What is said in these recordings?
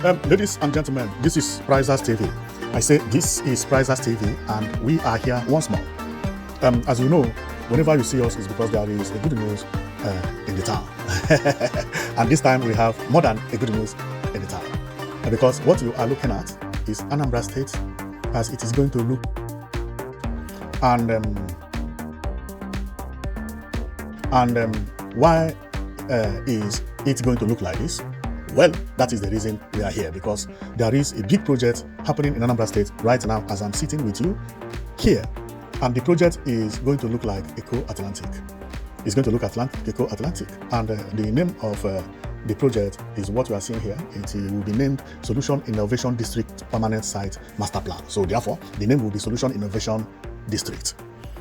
Ladies and gentlemen, this is Prizers TV. I say this is Prizers TV, and we are here once more. As you know, whenever you see us, it's because there is a good news in the town. And this time we have more than a good news in the town. Because what you are looking at is Anambra State as it is going to look. Why is it going to look like this? Well, that is the reason we are here, because there is a big project happening in Anambra State right now as I'm sitting with you here. And the project is going to look like Eco-Atlantic. It's going to look Eco-Atlantic. And the name of the project is what we are seeing here. It will be named Solution Innovation District Permanent Site Master Plan. So therefore, the name will be Solution Innovation District.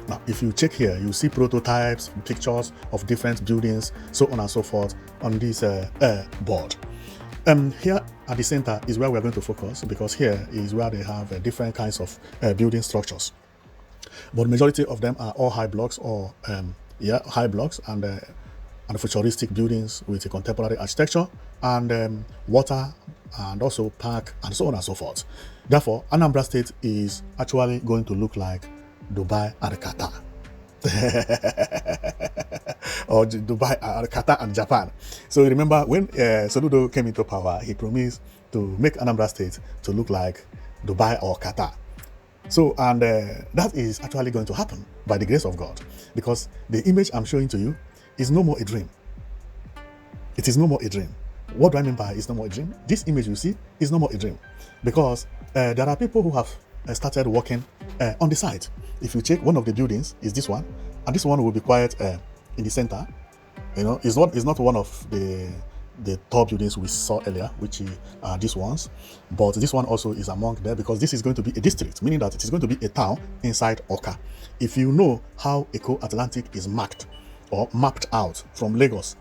Now, if you check here, you see prototypes, pictures of different buildings, so on and so forth on this board. Here at the center is where we're going to focus, because here is where they have different kinds of building structures. But the majority of them are all high blocks or high blocks and futuristic buildings with a contemporary architecture and water and also park and so on and so forth. Therefore, Anambra State is actually going to look like Dubai and Qatar. Or Dubai and Qatar and Japan. So you remember when Soludo came into power, he promised to make Anambra State to look like Dubai or Qatar. So, and that is actually going to happen by the grace of God, because the image I'm showing to you is no more a dream. It is no more a dream. What do I mean by it's no more a dream? This image you see is no more a dream, because there are people who have started working on the site. If you check, one of the buildings is this one, and this one will be quite in the center. You know, it's not one of the tall buildings we saw earlier, which are these ones, but this one also is among there, because this is going to be a district, meaning that it is going to be a town inside Awka. If you know how Eco-Atlantic is marked or mapped out from Lagos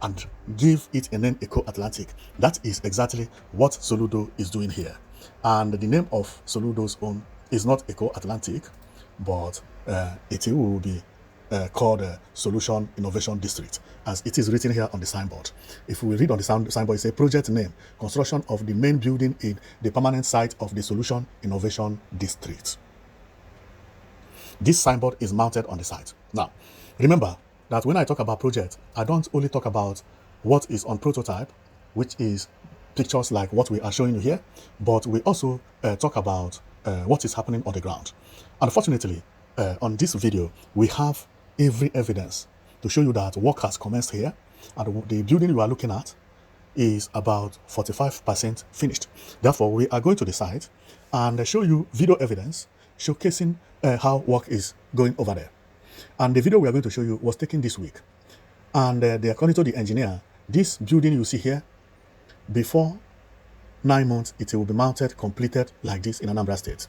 and give it a name Eco-Atlantic, that is exactly what Soludo is doing here. And the name of Soludo's own is not Eco-Atlantic, but it will be called Solution Innovation District, as it is written here on the signboard. If we read on the signboard, it says project name, construction of the main building in the permanent site of the Solution Innovation District. This signboard is mounted on the site. Now, remember that when I talk about project, I don't only talk about what is on prototype, which is pictures like what we are showing you here, but we also talk about what is happening on the ground. Unfortunately, on this video, we have every evidence to show you that work has commenced here, and the building you are looking at is about 45% finished. Therefore, we are going to the site and show you video evidence showcasing how work is going over there. And the video we are going to show you was taken this week. And according to the engineer, this building you see here, before 9 months, it will be mounted, completed like this in Anambra State.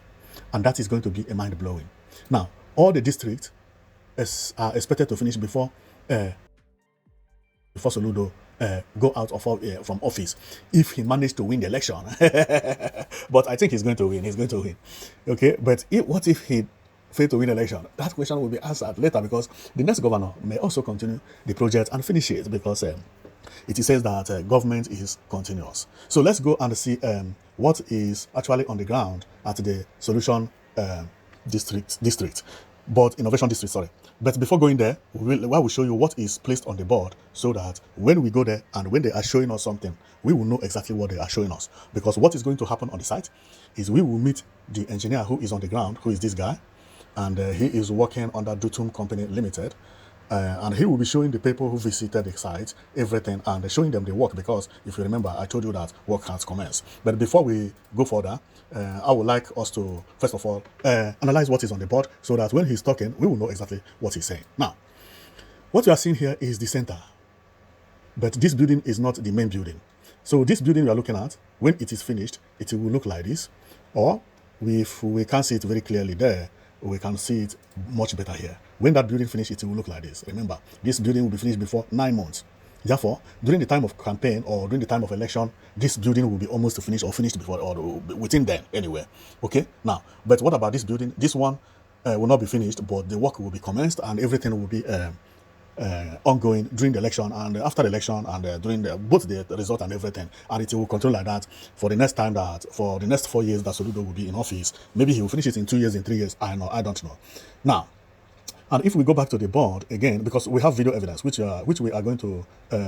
And that is going to be a mind-blowing. Now, all the districts are expected to finish before Soludo go out of from office, if he managed to win the election. But I think he's going to win. He's going to win. Okay, but what if he failed to win the election? That question will be answered later, because the next governor may also continue the project and finish it, because it says that government is continuous. So let's go and see what is actually on the ground at the Solution Innovation District, sorry. But before going there, I will show you what is placed on the board, so that when we go there and when they are showing us something, we will know exactly what they are showing us. Because what is going to happen on the site is we will meet the engineer who is on the ground, who is this guy, and he is working under Dutum Company Limited. And he will be showing the people who visited the site everything and showing them the work, because if you remember, I told you that work has commenced. But before we go further, I would like us to first of all analyze what is on the board, so that when he's talking, we will know exactly what he's saying. Now, what you are seeing here is the center, but this building is not the main building. So this building you are looking at, when it is finished, it will look like this, or if we can't see it very clearly there, we can see it much better here. When that building finishes, it will look like this. Remember, this building will be finished before 9 months. Therefore, during the time of campaign or during the time of election, this building will be almost finished or finished before, or within then anyway. Okay, now, but what about this building? This one will not be finished, but the work will be commenced and everything will be ongoing during the election and after the election and during both the result and everything, and it will continue like that for the next 4 years that Soludo will be in office. Maybe he will finish it in 2 years, in 3 years. I don't know. Now, and if we go back to the board again, because we have video evidence which we are going to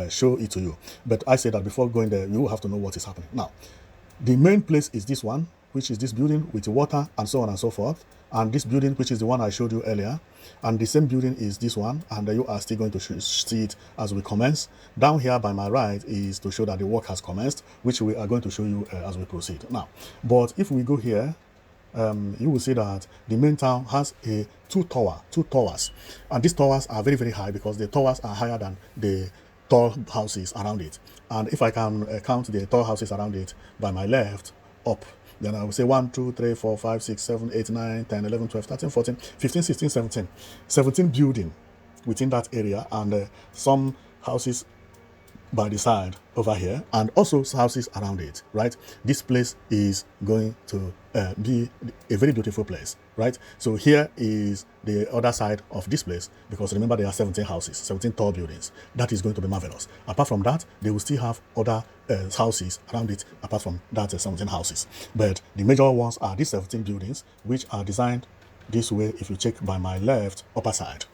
show it to you, but I say that before going there, you will have to know what is happening. Now, the main place is this one, which is this building with water and so on and so forth, and this building, which is the one I showed you earlier, and the same building is this one, and you are still going to see it as we commence. Down here by my right is to show that the work has commenced, which we are going to show you as we proceed. Now, but if we go here, you will see that the main town has two towers, and these towers are very, very high because the towers are higher than the tall houses around it. And if I can count the tall houses around it by my left up, then I will say 1, 2, 3, 4, 5, 6, 7, 8, 9, 10, 11, 12, 13, 14, 15, 16, 17. 17 building within that area, and some houses by the side over here, and also houses around it, right? This place is going to be a very beautiful place, right? So here is the other side of this place, because remember there are 17 houses, 17 tall buildings. That is going to be marvelous. Apart from that, they will still have other houses around it apart from that 17 houses, but the major ones are these 17 buildings, which are designed this way. If you check by my left upper side,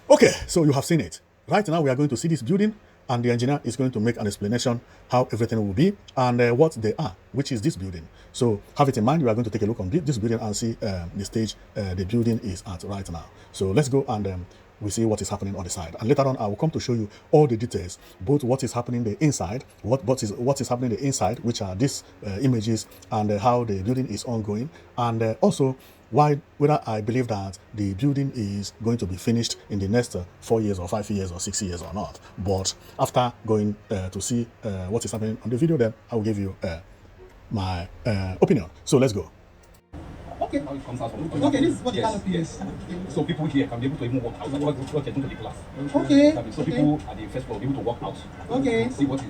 okay, so you have seen it. Right now we are going to see this building, and the engineer is going to make an explanation how everything will be and what they are, which is this building. So have it in mind. We are going to take a look on this building and see the stage the building is at right now. So let's go and we see what is happening on the side, and later on I will come to show you all the details, both what is happening the inside, what is happening the inside, which are these images, and how the building is ongoing, and also whether I believe that the building is going to be finished in the next 4 years or 5 years or 6 years or not. But after going to see what is happening on the video, then I will give you my opinion. So let's go. Okay. How it comes out from okay, this is what the canopy is. So people here can be able to even walk out. What into the class. Okay. So people at the first floor will be able to walk out. Okay. See what is.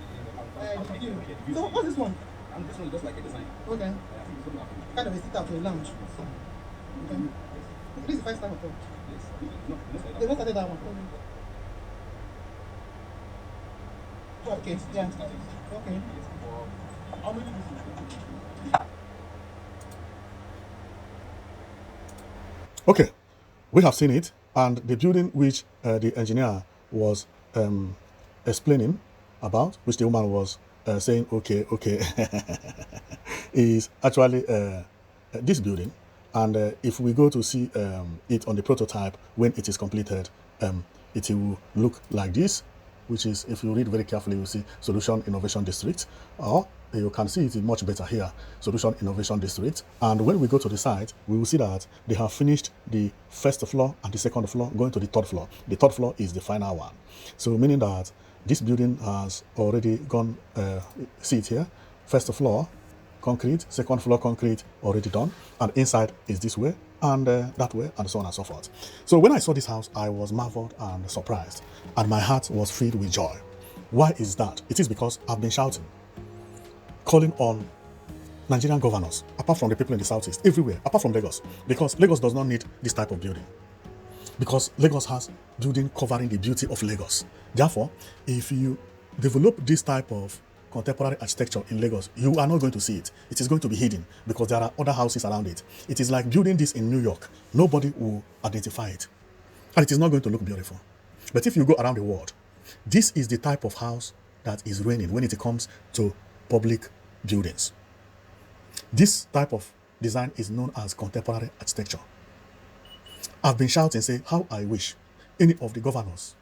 So what's this one? And this one is just like a design. Okay. Kind of a sit-out to a lounge. Okay. This is the first time of all. Yes. No, they just started that one. Okay. Yeah. Okay. How many? Okay, we have seen it, and the building which the engineer was explaining about, which the woman was saying, okay, is actually this building. And if we go to see it on the prototype, when it is completed, it will look like this, which is, if you read very carefully, you see Solution Innovation District, or you can see it much better here, Solution Innovation District. And when we go to the site, we will see that they have finished the first floor and the second floor, going to the third floor. The third floor is the final one. So meaning that this building has already gone, see it here, first floor, concrete, second floor concrete, already done, and inside is this way and that way, and so on and so forth. So when I saw this house, I was marveled and surprised, and my heart was filled with joy. Why is that? It is because I've been shouting, calling on Nigerian governors, apart from the people in the southeast, everywhere, apart from Lagos, because Lagos does not need this type of building, because Lagos has building covering the beauty of Lagos. Therefore, if you develop this type of contemporary architecture in Lagos, you are not going to see it. It is going to be hidden because there are other houses around it. It is like building this in New York. Nobody will identify it, and it is not going to look beautiful. But if you go around the world, this is the type of house that is reigning when it comes to public buildings. This type of design is known as contemporary architecture. I've been shouting, say, how I wish any of the governors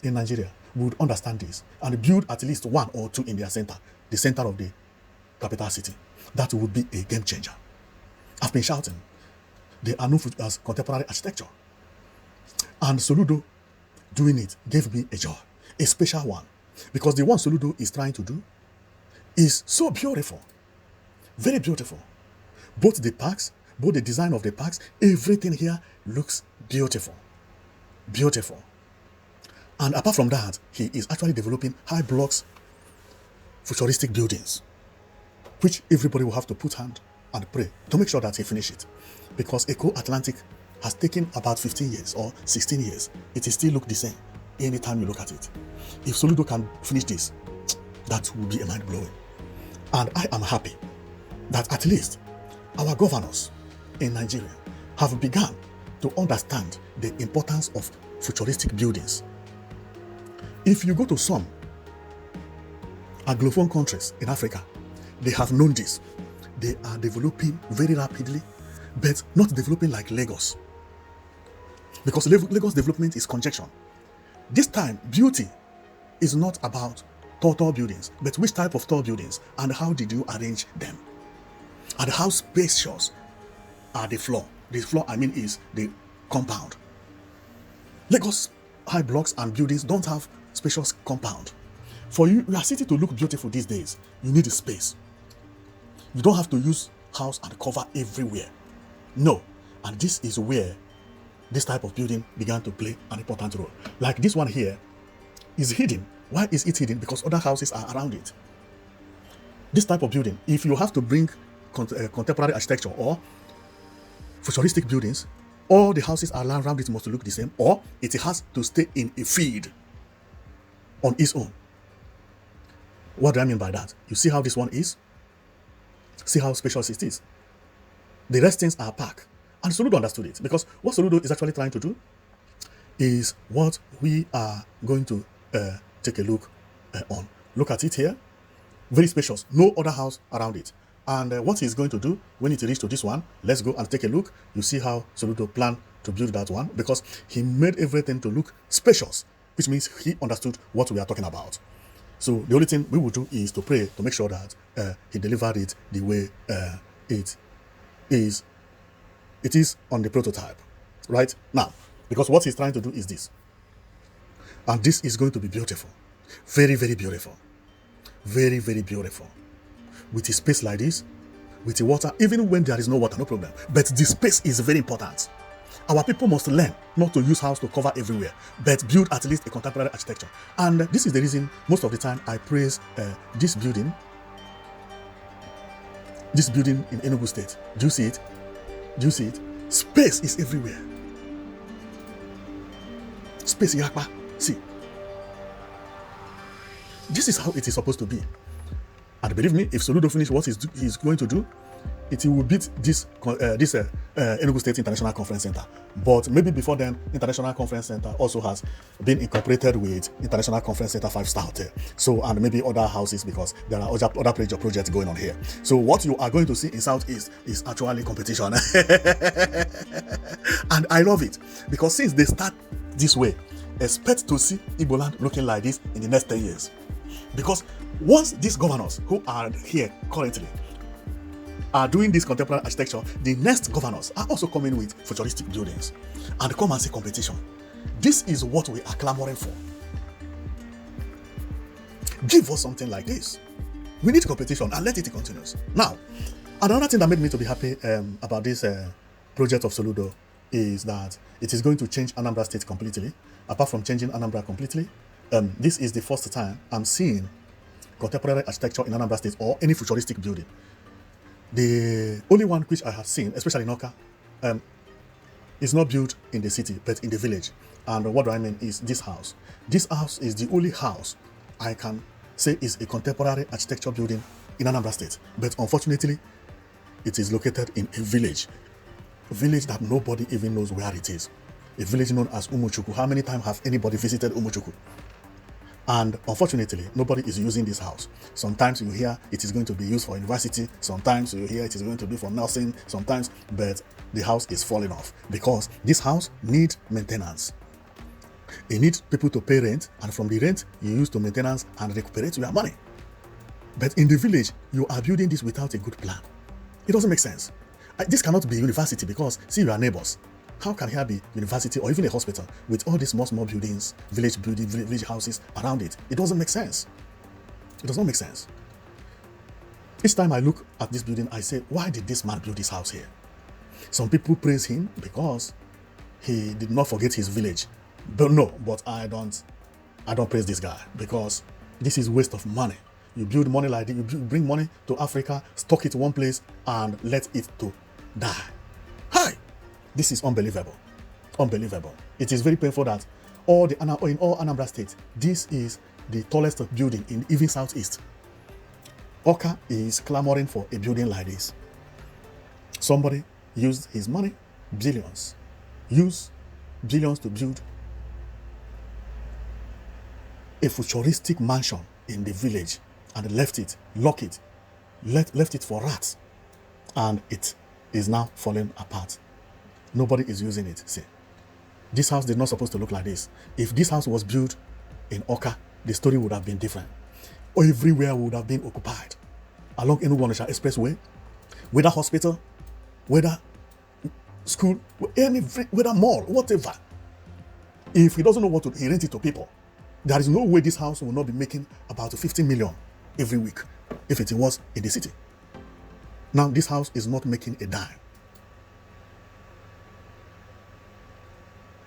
in Nigeria would understand this and build at least one or two in their center, the center of the capital city. That would be a game changer. I've been shouting. They are known as contemporary architecture. And Soludo doing it gave me a joy, a special one, because the one Soludo is trying to do is so beautiful, very beautiful. Both the parks, both the design of the parks, everything here looks beautiful, beautiful. And apart from that, he is actually developing high blocks, futuristic buildings, which everybody will have to put hand and pray to make sure that he finish it. Because Eco Atlantic has taken about 15 years or 16 years. It still look the same. anytime you look at it. If Soludo can finish this, that will be a mind-blowing. And I am happy that at least our governors in Nigeria have begun to understand the importance of futuristic buildings. If you go to some Anglophone countries in Africa, they have known this. They are developing very rapidly, but not developing like Lagos. Because Lagos development is conjecture. This time, beauty is not about tall buildings, but which type of tall buildings and how did you arrange them? And how spacious are the floor? The floor, I mean, is the compound. Lagos high blocks and buildings don't have spacious compound. For your city to look beautiful these days, you need a space. You don't have to use house and cover everywhere. No. And this is where this type of building began to play an important role. Like this one here is hidden. Why is it hidden? Because other houses are around it. This type of building, if you have to bring contemporary architecture or futuristic buildings, all the houses around it must look the same, or it has to stay in a field on its own. What do I mean by that? You see how this one is? See how spacious it is? The rest things are packed. And Soludo understood it, because what Soludo is actually trying to do is what we are going to take a look on. Look at it here. Very spacious. No other house around it. And what he's going to do when it reaches to this one, let's go and take a look. You see how Soludo planned to build that one, because he made everything to look spacious, which means he understood what we are talking about. So the only thing we will do is to pray to make sure that he delivered it the way it is on the prototype, right? Now, because what he's trying to do is this. And this is going to be beautiful. Very, very beautiful. Very, very beautiful. With a space like this, with the water, even when there is no water, no problem. But the space is very important. Our people must learn not to use house to cover everywhere, but build at least a contemporary architecture. And this is the reason most of the time I praise this building in Enugu State. Do you see it? Do you see it? Space is everywhere. Space, yakpa. See. This is how it is supposed to be. And believe me, if Soludo finish what he's going to do, it will beat this Enugu State International Conference Center. But maybe before then, International Conference Center also has been incorporated with International Conference Center 5-star hotel. So, and maybe other houses, because there are other projects going on here. So what you are going to see in Southeast is actually competition. And I love it, because since they start this way, expect to see Igbo land looking like this in the next 10 years. Because once these governors who are here currently are doing this contemporary architecture, the next governors are also coming with futuristic buildings. And come and see competition. This is what we are clamoring for. Give us something like this. We need competition and let it continue. Now, another thing that made me to be happy about this project of Soludo is that it is going to change Anambra State completely. Apart from changing Anambra completely, this is the first time I'm seeing contemporary architecture in Anambra State or any futuristic building. The only one which I have seen, especially in Awka, is not built in the city, but in the village. And what do I mean is this house. This house is the only house I can say is a contemporary architecture building in Anambra State. But unfortunately, it is located in a village that nobody even knows where it is. A village known as Umuchuku. How many times have anybody visited Umuchuku? And unfortunately, nobody is using this house. Sometimes you hear it is going to be used for university. Sometimes you hear it is going to be for nursing. Sometimes, but the house is falling off because this house needs maintenance. It needs people to pay rent, and from the rent, you use to maintenance and recuperate your money. But in the village, you are building this without a good plan. It doesn't make sense. This cannot be university because, see, you are neighbors. How can here be university or even a hospital with all these small buildings, village houses around it? It doesn't make sense. It does not make sense. Each time I look at this building, I say, why did this man build this house here? Some people praise him because he did not forget his village. But no, but I don't praise this guy because this is waste of money. You build money like this, you bring money to Africa, stock it in one place, and let it to die. Hi! This is unbelievable. Unbelievable. It is very painful that in all Anambra State, this is the tallest building in even Southeast. Awka is clamoring for a building like this. Somebody used his money, billions, use billions to build a futuristic mansion in the village and left it, lock it, left it for rats, and it is now falling apart. Nobody is using it. See, this house did not supposed to look like this. If this house was built in Awka, the story would have been different. Everywhere would have been occupied. Along Enugu-Onitsha Expressway, whether hospital, whether school, whether mall, whatever. If he doesn't know what to, he rent it to people. There is no way this house will not be making about 15 million every week if it was in the city. Now this house is not making a dime.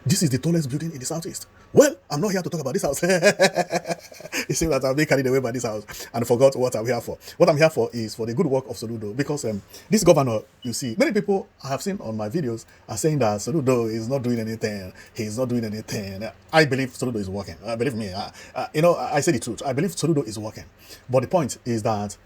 This is the tallest building in the Southeast. Well, I'm not here to talk about this house. It seems that I've been carried away by this house and forgot what I'm here for. What I'm here for is for the good work of Soludo, because this governor, you see, many people I have seen on my videos are saying that Soludo is not doing anything. He's not doing anything. I believe Soludo is working. Believe me. I say the truth. I believe Soludo is working. But the point is that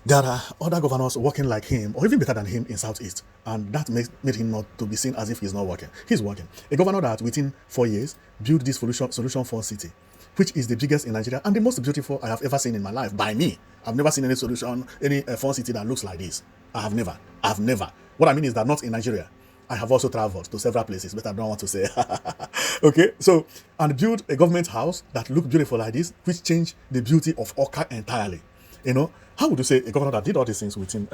there are other governors working like him, or even better than him in Southeast, and that made him not to be seen as if he's not working. He's working. A governor that within 4 years built this Solution 4 city, which is the biggest in Nigeria and the most beautiful I have ever seen in my life, by me. I've never seen any 4 city that looks like this. I've never. What I mean is that not in Nigeria. I have also traveled to several places, but I don't want to say. Okay, so, and built a government house that looked beautiful like this, which changed the beauty of Awka entirely. You know, how would you say a governor that did all these things within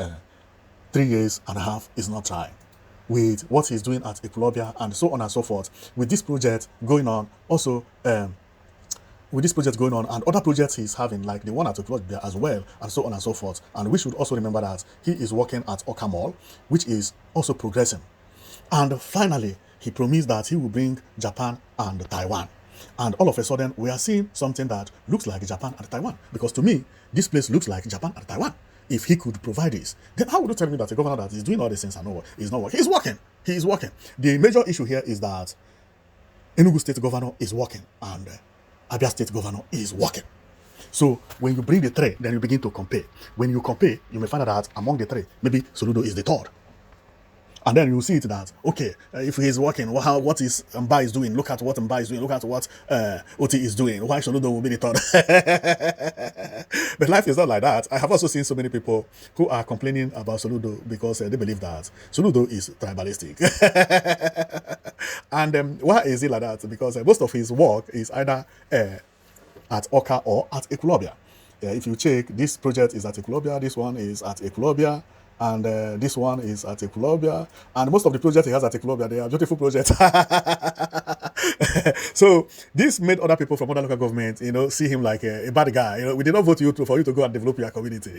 3 years and a half is not trying? With what he's doing at Equilobia and so on and so forth, with this project going on, also and other projects he's having, like the one at Equilobia as well, and so on and so forth. And we should also remember that he is working at Awka Mall, which is also progressing. And finally, he promised that he will bring Japan and Taiwan. And all of a sudden, we are seeing something that looks like Japan and Taiwan. Because to me, this place looks like Japan and Taiwan. If he could provide this, then how would you tell me that a governor that is doing all these things and is not working? He's working. He is working. The major issue here is that Enugu State governor is working and Abia State governor is working. So when you bring the three, then you begin to compare. When you compare, you may find out that among the three, maybe Soludo is the third. And then you see it that, okay, if he's working, what is Mba is doing? Look at what Mba is doing. Look at what Oti is doing. Why Soludo will be the third? But life is not like that. I have also seen so many people who are complaining about Soludo because they believe that Soludo is tribalistic. And why is it like that? Because most of his work is either at Awka or at Equilobia. If you check, this project is at Equilobia, this one is at Equilobia, and this one is at Equilobia, and most of the projects he has at Equilobia, they are beautiful projects. So this made other people from other local governments, see him like a bad guy. We did not vote you for you to go and develop your community,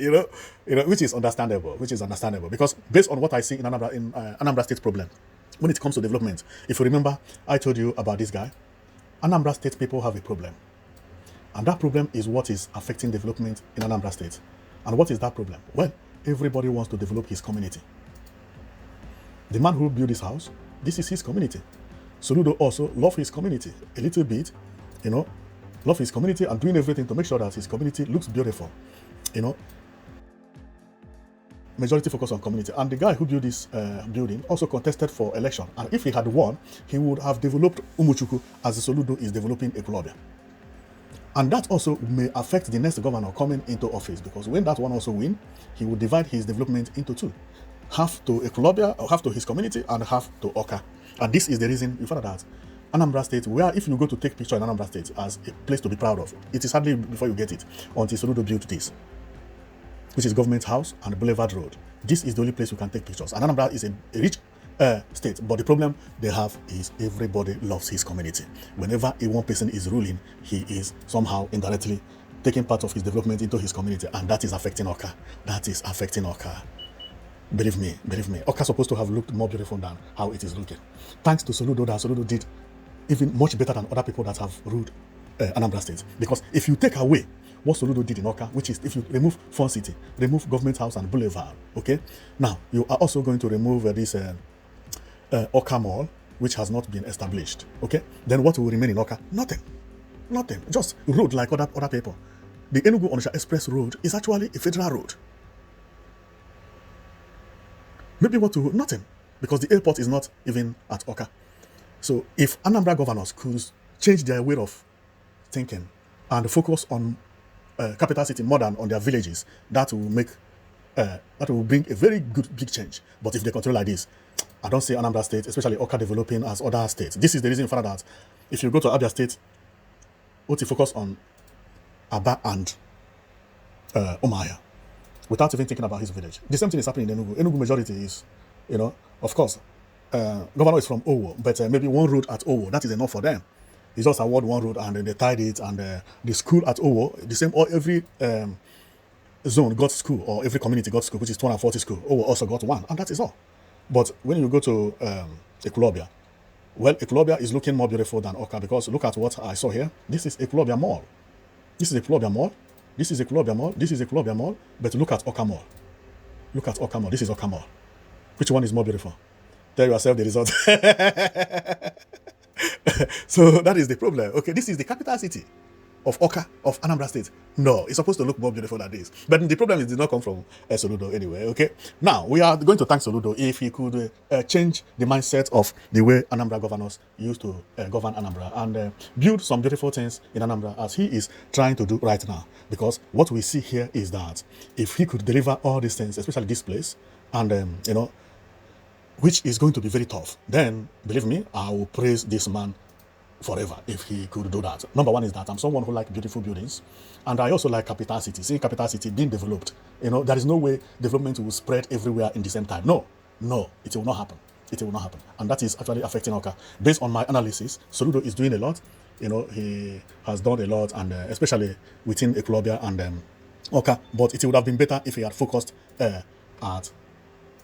which is understandable. Because based on what I see in Anambra State problem, when it comes to development, if you remember, I told you about this guy. Anambra State people have a problem, and that problem is what is affecting development in Anambra State. And what is that problem? Well, everybody wants to develop his community. The man who built this house, this is his community. Soludo also loves his community a little bit, love his community and doing everything to make sure that his community looks beautiful, Majority focus on community. And the guy who built this building also contested for election. And if he had won, he would have developed Umuchuku as Soludo is developing Equilobia. And that also may affect the next governor coming into office, because when that one also wins, he will divide his development into two. Half to Equilobia, or half to his community, and half to Awka. And this is the reason you find that Anambra State, where if you go to take picture in Anambra State as a place to be proud of, it is hardly before you get it, until Soludo built this, which is Government House and Boulevard Road. This is the only place you can take pictures. And Anambra is a rich state, but the problem they have is everybody loves his community. Whenever a one person is ruling, he is somehow indirectly taking part of his development into his community, and that is affecting Awka. Believe me. Awka is supposed to have looked more beautiful than how it is looking. Thanks to Soludo, that Soludo did even much better than other people that have ruled Anambra State. Because if you take away what Soludo did in Awka, which is if you remove Fun City, remove Government House and Boulevard, okay? Now, you are also going to remove this Awka Mall, which has not been established, okay, then what will remain in Awka? Nothing. Nothing. Just road like other people. The Enugu-Onitsha Express Road is actually a federal road. Maybe what to... Nothing. Because the airport is not even at Awka. So if Anambra governors could change their way of thinking and focus on capital city more than on their villages, that will bring a very good big change. But if they control like this, I don't see Anambra State, especially Awka, developing as other states. This is the reason for that. If you go to Abia State, what you focus on Aba and Omaya, without even thinking about his village. The same thing is happening in Enugu. Enugu majority is, of course, governor is from Owo, but maybe one road at Owo, that is enough for them. He just award one road and then they tied it, and the school at Owo, the same, or every zone got school, or every community got school, which is 240 school. Owo also got one, and that is all. But when you go to Ekulobia, well, Ekulobia is looking more beautiful than Awka, because look at what I saw here. This is Ekulobia Mall. This is Ekulobia Mall. This is Ekulobia Mall. This is Ekulobia Mall. But look at Awka Mall. Look at Awka Mall. This is Awka Mall. Which one is more beautiful? Tell yourself the result. So that is the problem. Okay, this is the capital city of Awka, of Anambra State. No, it's supposed to look more beautiful than this. But the problem is it did not come from Soludo anyway, okay? Now, we are going to thank Soludo if he could change the mindset of the way Anambra governors used to govern Anambra, and build some beautiful things in Anambra, as he is trying to do right now. Because what we see here is that if he could deliver all these things, especially this place, and, which is going to be very tough, then, believe me, I will praise this man forever if he could do that. Number one is that I'm someone who likes beautiful buildings, and I also like capital city. Seeing capital city being developed, there is no way development will spread everywhere in the same time. No, it will not happen. It will not happen, and that is actually affecting Awka. Based on my analysis, Soludo is doing a lot. He has done a lot, and especially within Ekulobia and Awka. But it would have been better if he had focused at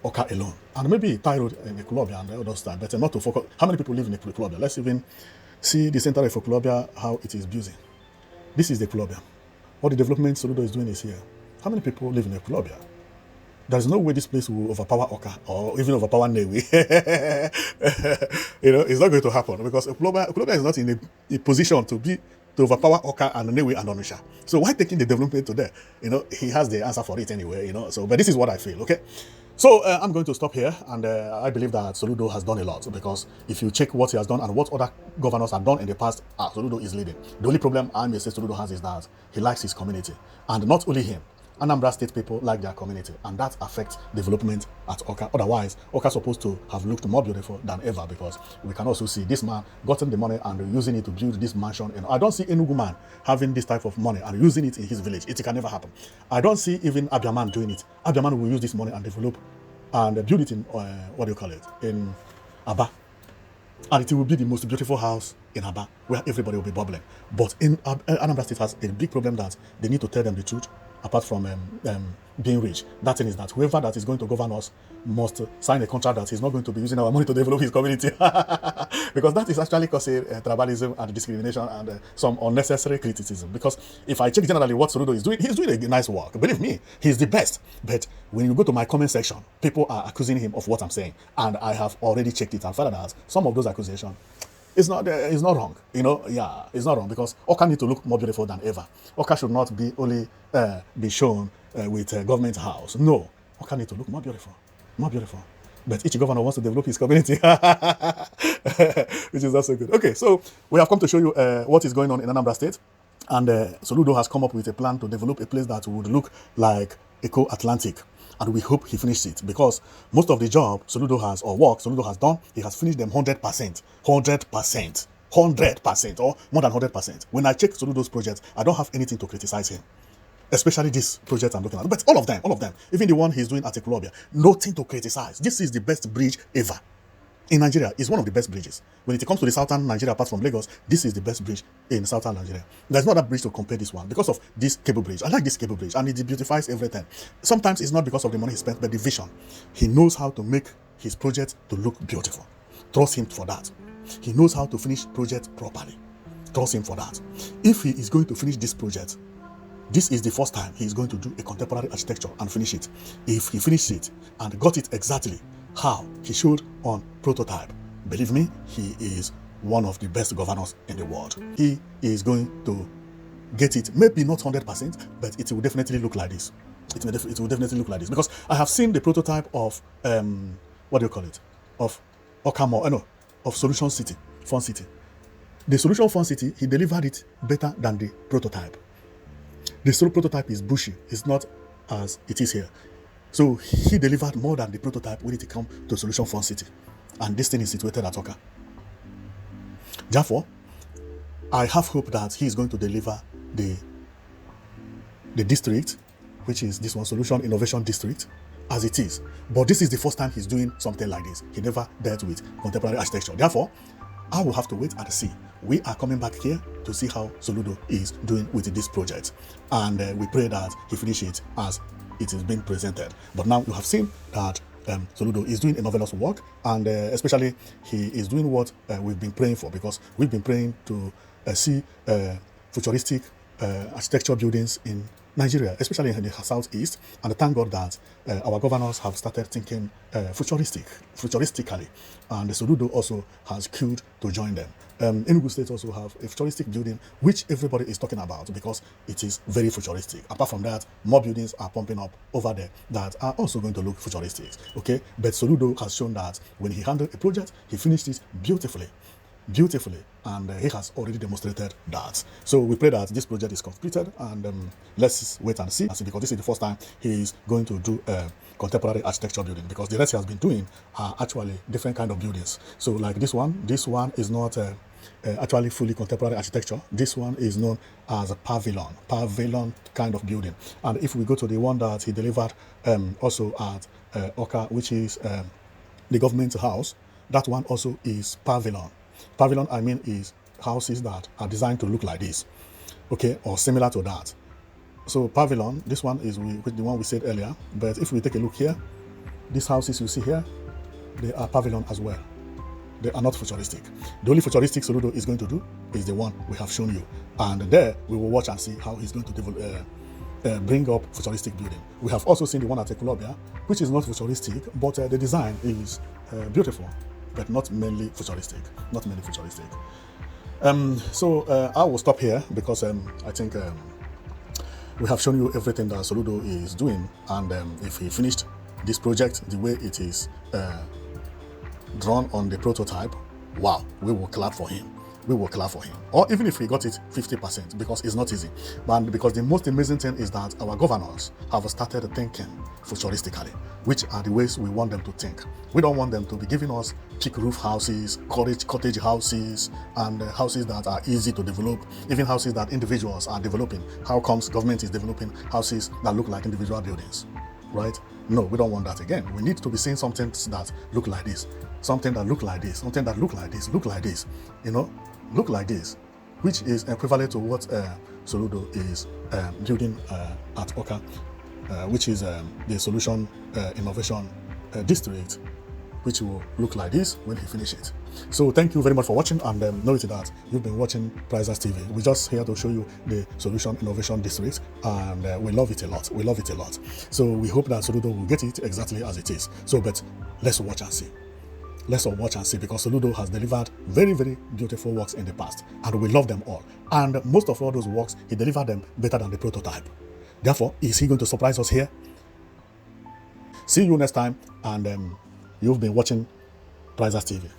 Awka alone, and maybe tie road in Ekulobia and all those stuff. But not to focus. How many people live in Ekulobia? Let's even see the center of Ekulobia, how it is busy. This is the Ekulobia. What the development Soludo is doing is here. How many people live in Ekulobia? There is no way this place will overpower Awka or even overpower Newi. It's not going to happen, because Ekulobia is not in a position to overpower Awka and Newi and Onitsha. So why taking the development to there? He has the answer for it anyway. So, but this is what I feel. Okay. So I'm going to stop here, and I believe that Soludo has done a lot, because if you check what he has done and what other governors have done in the past, Soludo is leading. The only problem I may say Soludo has is that he likes his community, and not only him. Anambra State people like their community, and that affects development at Awka. Otherwise, Awka is supposed to have looked more beautiful than ever, because we can also see this man gotten the money and using it to build this mansion. I don't see Enugu man having this type of money and using it in his village. It can never happen. I don't see even Abia man doing it. Abia man will use this money and develop and build it in, in Aba. And it will be the most beautiful house in Aba, where everybody will be bubbling. But in Anambra State has a big problem that they need to tell them the truth, apart from being rich. That thing is that whoever that is going to govern us must sign a contract that he's not going to be using our money to develop his community. Because that is actually causing tribalism and discrimination and some unnecessary criticism. Because if I check generally what Soludo is doing, he's doing a nice work. Believe me, he's the best. But when you go to my comment section, people are accusing him of what I'm saying. And I have already checked it and found that some of those accusations, it's not wrong. It's not wrong, because Awka need to look more beautiful than ever. Awka should not be only be shown with a government house. No, Awka need to look more beautiful. More beautiful. But each governor wants to develop his community, which is also good. Okay, so we have come to show you what is going on in Anambra State. And Soludo has come up with a plan to develop a place that would look like Eco-Atlantic. And we hope he finishes it, because most of the job Soludo has, or work Soludo has done, he has finished them 100%. 100%, or more than 100%. When I check Soludo's projects, I don't have anything to criticize him. Especially this project I'm looking at. But all of them, even the one he's doing at Ekulobia, nothing to criticize. This is the best bridge ever. In Nigeria, it's one of the best bridges. When it comes to the southern Nigeria, apart from Lagos, this is the best bridge in southern Nigeria. There's no other bridge to compare this one because of this cable bridge. I like this cable bridge, and it beautifies everything. Sometimes it's not because of the money he spent, but the vision. He knows how to make his project to look beautiful. Trust him for that. He knows how to finish project properly. Trust him for that. If he is going to finish this project, this is the first time he is going to do a contemporary architecture and finish it. If he finished it and got it exactly how he showed on prototype, believe me, he is one of the best governors in the world. He is going to get it, maybe not 100%, but it will definitely look like this. It will definitely look like this, because I have seen the prototype of what do you call it, of Awka, no, of Solution City, Fun City. The Solution Fun City, he delivered it better than the prototype. The solo prototype is bushy, it's not as it is here. So he delivered more than the prototype when it comes to Solution Fun City, and this thing is situated at Awka. Therefore, I have hope that he is going to deliver the district, which is this one, Solution Innovation District, as it is. But this is the first time he's doing something like this. He never dealt with contemporary architecture. Therefore, I will have to wait and see. We are coming back here to see how Soludo is doing with this project, and we pray that he finishes it as it is being presented. But now you have seen that Soludo is doing a marvelous work, and especially he is doing what we've been praying for, because we've been praying to see futuristic architecture buildings in Nigeria, especially in the southeast, and thank God that our governors have started thinking futuristically, and the Soludo also has queued to join them. Enugu State also have a futuristic building which everybody is talking about because it is very futuristic. Apart from that, more buildings are pumping up over there that are also going to look futuristic. Okay, but Soludo has shown that when he handled a project, he finished it beautifully, and he has already demonstrated that. So we pray that this project is completed, and let's wait and see, because this is the first time he is going to do a contemporary architecture building, because the rest he has been doing are actually different kind of buildings. So like this one is not actually fully contemporary architecture. This one is known as a pavilion kind of building. And if we go to the one that he delivered also at Awka, which is the government house, that one also is pavilion. Pavilion, I mean, is houses that are designed to look like this, okay, or similar to that. So pavilion, this one is the one we said earlier, but if we take a look here, these houses you see here, they are pavilion as well. They are not futuristic. The only futuristic Soludo is going to do is the one we have shown you, and there we will watch and see how he's going to develop, bring up futuristic building. We have also seen the one at Ekulobia, which is not futuristic, but the design is beautiful, but not mainly futuristic. So I will stop here, because I think we have shown you everything that Soludo is doing, and if he finished this project the way it is drawn on the prototype, wow, we will clap for him. Or even if he got it 50%, because it's not easy. But because the most amazing thing is that our governors have started thinking futuristically, which are the ways we want them to think. We don't want them to be giving us peak roof houses, cottage houses, and houses that are easy to develop, even houses that individuals are developing. How comes government is developing houses that look like individual buildings, right? No, we don't want that again. We need to be seeing something that look like this, something that look like this, something that look like this, you know, look like this, which is equivalent to what Soludo is building at Awka, which is the Solution Innovation District, which will look like this when he finishes it. So thank you very much for watching, and note that you've been watching Prizers TV. We're just here to show you the Solution Innovation District, and we love it a lot. So we hope that Soludo will get it exactly as it is. So, but let's watch and see. Because Soludo has delivered very, very beautiful works in the past, and we love them all. And most of all those works, he delivered them better than the prototype. Therefore, is he going to surprise us here? See you next time, and you've been watching Prizers TV.